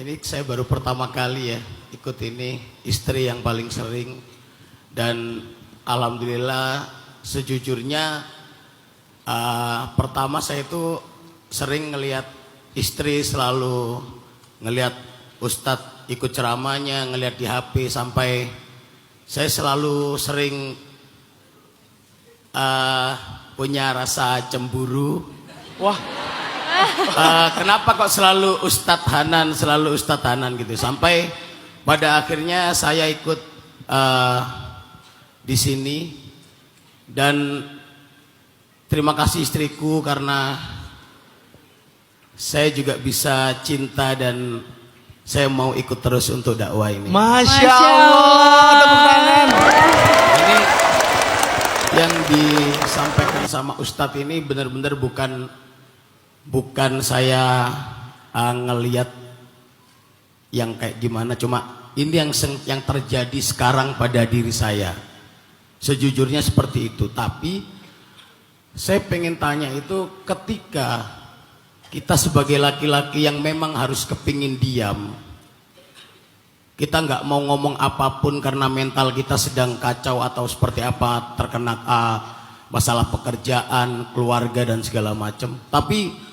Ini saya baru pertama kali ya ikut ini, istri yang paling sering. Dan alhamdulillah sejujurnya pertama saya itu sering ngelihat istri selalu ngelihat Ustadz ikut ceramahnya, ngelihat di HP, sampai saya selalu sering punya rasa cemburu. Wah, kenapa kok selalu Ustadz Hanan gitu, sampai pada akhirnya saya ikut di sini. Dan terima kasih istriku karena saya juga bisa cinta dan saya mau ikut terus untuk dakwah ini. Masya Allah, tepuk tangan. Ini yang disampaikan sama Ustadz ini benar-benar bukan saya ngelihat yang kayak gimana, cuma ini yang terjadi sekarang pada diri saya. Sejujurnya seperti itu. Tapi saya pengen tanya itu, ketika kita sebagai laki-laki yang memang harus kepingin diam, kita nggak mau ngomong apapun karena mental kita sedang kacau atau seperti apa, terkena masalah pekerjaan, keluarga dan segala macam. Tapi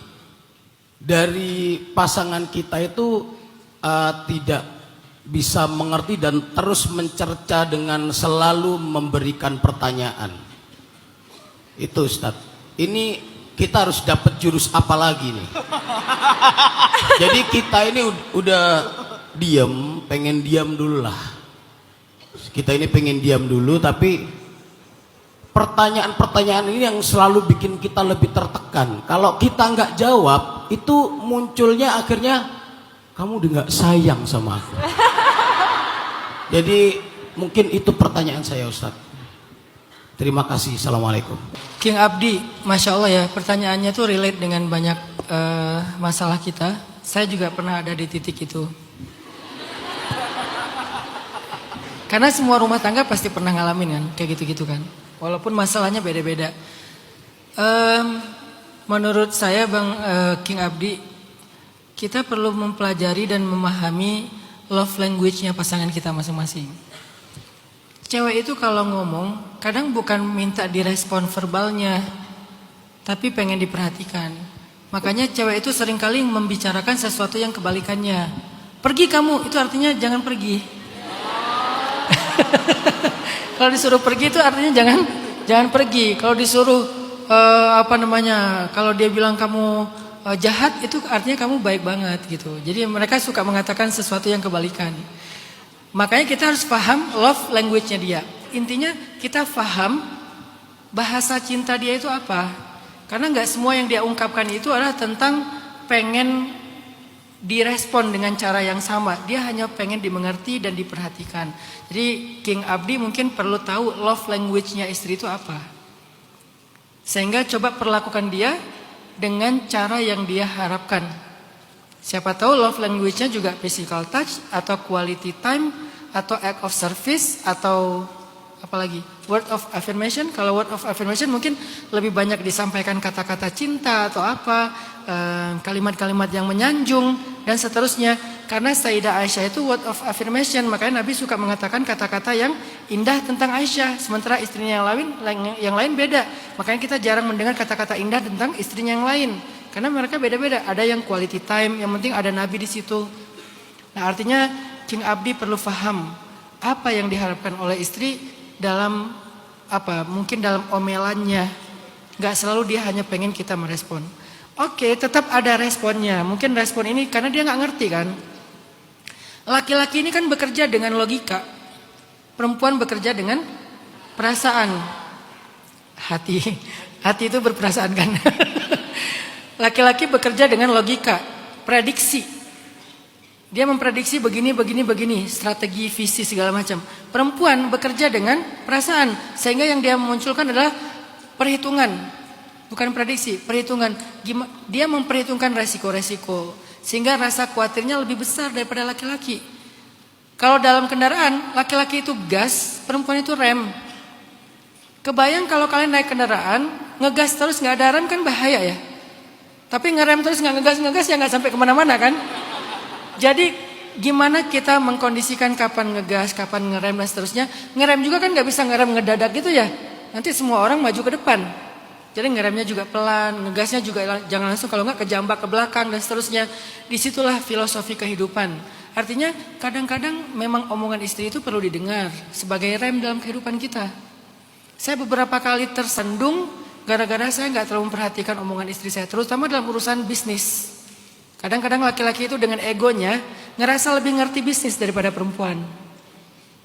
dari pasangan kita itu tidak bisa mengerti dan terus mencerca dengan selalu memberikan pertanyaan. Itu Ustadz, ini kita harus dapat jurus apa lagi nih? Jadi kita ini udah diam, pengen diam dulu lah. Kita ini pengen diam dulu, tapi pertanyaan-pertanyaan ini yang selalu bikin kita lebih tertekan. Kalau kita nggak jawab, itu munculnya akhirnya kamu udah nggak sayang sama aku. Jadi mungkin itu pertanyaan saya, Ustadz. Terima kasih. Assalamualaikum. King Abdi, Masya Allah ya, pertanyaannya tuh relate dengan banyak masalah kita. Saya juga pernah ada di titik itu. Karena semua rumah tangga pasti pernah ngalamin kan, kayak gitu-gitu kan. Walaupun masalahnya beda-beda. Menurut saya Bang King Abdi, kita perlu mempelajari dan memahami love language-nya pasangan kita masing-masing. Cewek itu kalau ngomong, kadang bukan minta direspon verbalnya, tapi pengen diperhatikan. Makanya cewek itu seringkali membicarakan sesuatu yang kebalikannya. Pergi kamu, itu artinya jangan pergi. Kalau disuruh pergi itu artinya jangan pergi. Kalau disuruh kalau dia bilang kamu jahat, itu artinya kamu baik banget gitu. Jadi mereka suka mengatakan sesuatu yang kebalikan. Makanya kita harus paham love language-nya dia. Intinya kita paham bahasa cinta dia itu apa. Karena nggak semua yang dia ungkapkan itu adalah tentang pengen direspon dengan cara yang sama. Dia hanya pengen dimengerti dan diperhatikan. Jadi King Abdi mungkin perlu tahu love language-nya istri itu apa. Sehingga coba perlakukan dia dengan cara yang dia harapkan. Siapa tahu love language-nya juga physical touch, atau quality time, atau act of service, atau apalagi word of affirmation. Kalau word of affirmation mungkin lebih banyak disampaikan kata-kata cinta atau apa, kalimat-kalimat yang menyanjung dan seterusnya. Karena Sayyidah Aisyah itu word of affirmation, makanya Nabi suka mengatakan kata-kata yang indah tentang Aisyah, sementara istrinya yang lain beda. Makanya kita jarang mendengar kata-kata indah tentang istrinya yang lain, karena mereka beda-beda. Ada yang quality time, yang penting ada Nabi di situ. Nah, artinya King Abdi perlu paham apa yang diharapkan oleh istri dalam mungkin dalam omelannya. Gak selalu dia hanya pengen kita merespon. Oke, tetap ada responnya. Mungkin respon ini karena dia gak ngerti kan. Laki-laki ini kan bekerja dengan logika, perempuan bekerja dengan perasaan. Hati itu berperasaan kan. Laki-laki bekerja dengan logika, prediksi. Dia memprediksi begini, strategi, visi segala macam. Perempuan bekerja dengan perasaan, sehingga yang dia munculkan adalah perhitungan, bukan prediksi, perhitungan. Dia memperhitungkan resiko-resiko, sehingga rasa khawatirnya lebih besar daripada laki-laki. Kalau dalam kendaraan, laki-laki itu gas, perempuan itu rem. Kebayang kalau kalian naik kendaraan, ngegas terus nggak ada rem kan bahaya ya. Tapi ngerem terus nggak ngegas ya nggak sampai kemana-mana kan. Jadi gimana kita mengkondisikan kapan ngegas, kapan ngerem dan seterusnya. Ngerem juga kan nggak bisa ngerem ngedadak gitu ya. Nanti semua orang maju ke depan. Jadi ngeremnya juga pelan, ngegasnya juga jangan langsung, kalau nggak kejambak ke belakang dan seterusnya. Disitulah filosofi kehidupan. Artinya kadang-kadang memang omongan istri itu perlu didengar sebagai rem dalam kehidupan kita. Saya beberapa kali tersandung gara-gara saya nggak terlalu memperhatikan omongan istri saya, terutama dalam urusan bisnis. Kadang-kadang laki-laki itu dengan egonya ngerasa lebih ngerti bisnis daripada perempuan.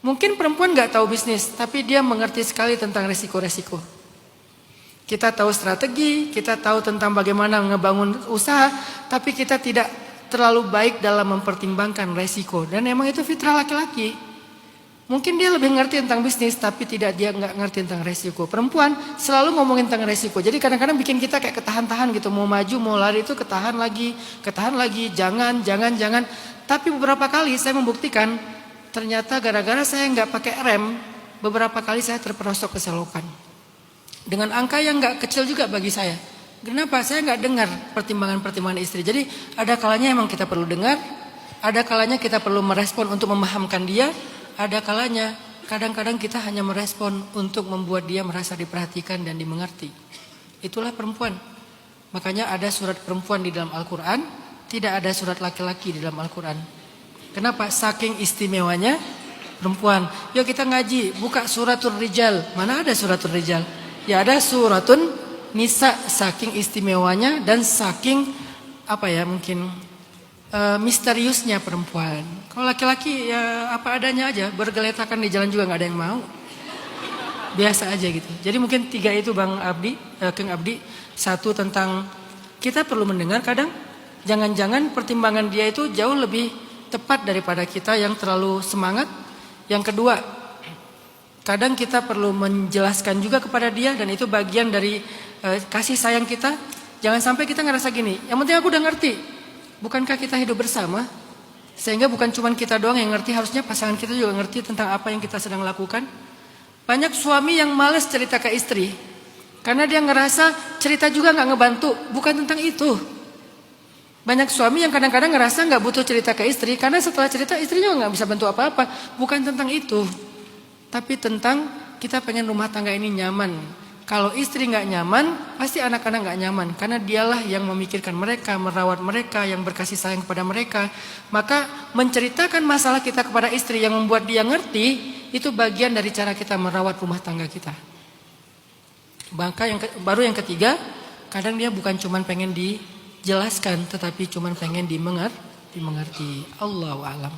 Mungkin perempuan nggak tahu bisnis, tapi dia mengerti sekali tentang resiko-resiko. Kita tahu strategi, kita tahu tentang bagaimana ngebangun usaha, tapi kita tidak terlalu baik dalam mempertimbangkan resiko. Dan emang itu fitrah laki-laki. Mungkin dia lebih ngerti tentang bisnis, tapi dia nggak ngerti tentang resiko. Perempuan selalu ngomongin tentang resiko. Jadi kadang-kadang bikin kita kayak ketahan-tahan gitu. Mau maju, mau lari itu ketahan lagi, jangan. Tapi beberapa kali saya membuktikan, ternyata gara-gara saya nggak pakai rem, beberapa kali saya terperosok ke selokan. Dengan angka yang nggak kecil juga bagi saya. Kenapa? Saya nggak dengar pertimbangan-pertimbangan istri. Jadi ada kalanya emang kita perlu dengar, ada kalanya kita perlu merespon untuk memahamkan dia. Ada kalanya, kadang-kadang kita hanya merespon untuk membuat dia merasa diperhatikan dan dimengerti. Itulah perempuan. Makanya ada surat perempuan di dalam Al-Quran, tidak ada surat laki-laki di dalam Al-Quran. Kenapa? Saking istimewanya perempuan. Yuk kita ngaji, buka suratul Rijal. Mana ada suratul Rijal? Ya ada suratun Nisa, saking istimewanya dan saking misteriusnya perempuan. Kalau laki-laki ya apa adanya aja, bergeletakan di jalan juga nggak ada yang mau. Biasa aja gitu. Jadi mungkin 3 itu Kang Abdi. 1 tentang kita perlu mendengar kadang. Jangan-jangan pertimbangan dia itu jauh lebih tepat daripada kita yang terlalu semangat. Yang kedua, kadang kita perlu menjelaskan juga kepada dia dan itu bagian dari kasih sayang kita. Jangan sampai kita ngerasa gini, yang penting aku udah ngerti. Bukankah kita hidup bersama? Sehingga bukan cuma kita doang yang ngerti, harusnya pasangan kita juga ngerti tentang apa yang kita sedang lakukan. Banyak suami yang malas cerita ke istri karena dia ngerasa cerita juga gak ngebantu. Bukan tentang itu. Banyak suami yang kadang-kadang ngerasa gak butuh cerita ke istri karena setelah cerita istri juga gak bisa bantu apa-apa. Bukan tentang itu, tapi tentang kita pengen rumah tangga ini nyaman. Kalau istri gak nyaman, pasti anak-anak gak nyaman. Karena dialah yang memikirkan mereka, merawat mereka, yang berkasih sayang kepada mereka. Maka menceritakan masalah kita kepada istri yang membuat dia ngerti, itu bagian dari cara kita merawat rumah tangga kita. Maka baru yang ketiga, kadang dia bukan cuma pengen dijelaskan, tetapi cuma pengen dimengerti. Allahu a'lam.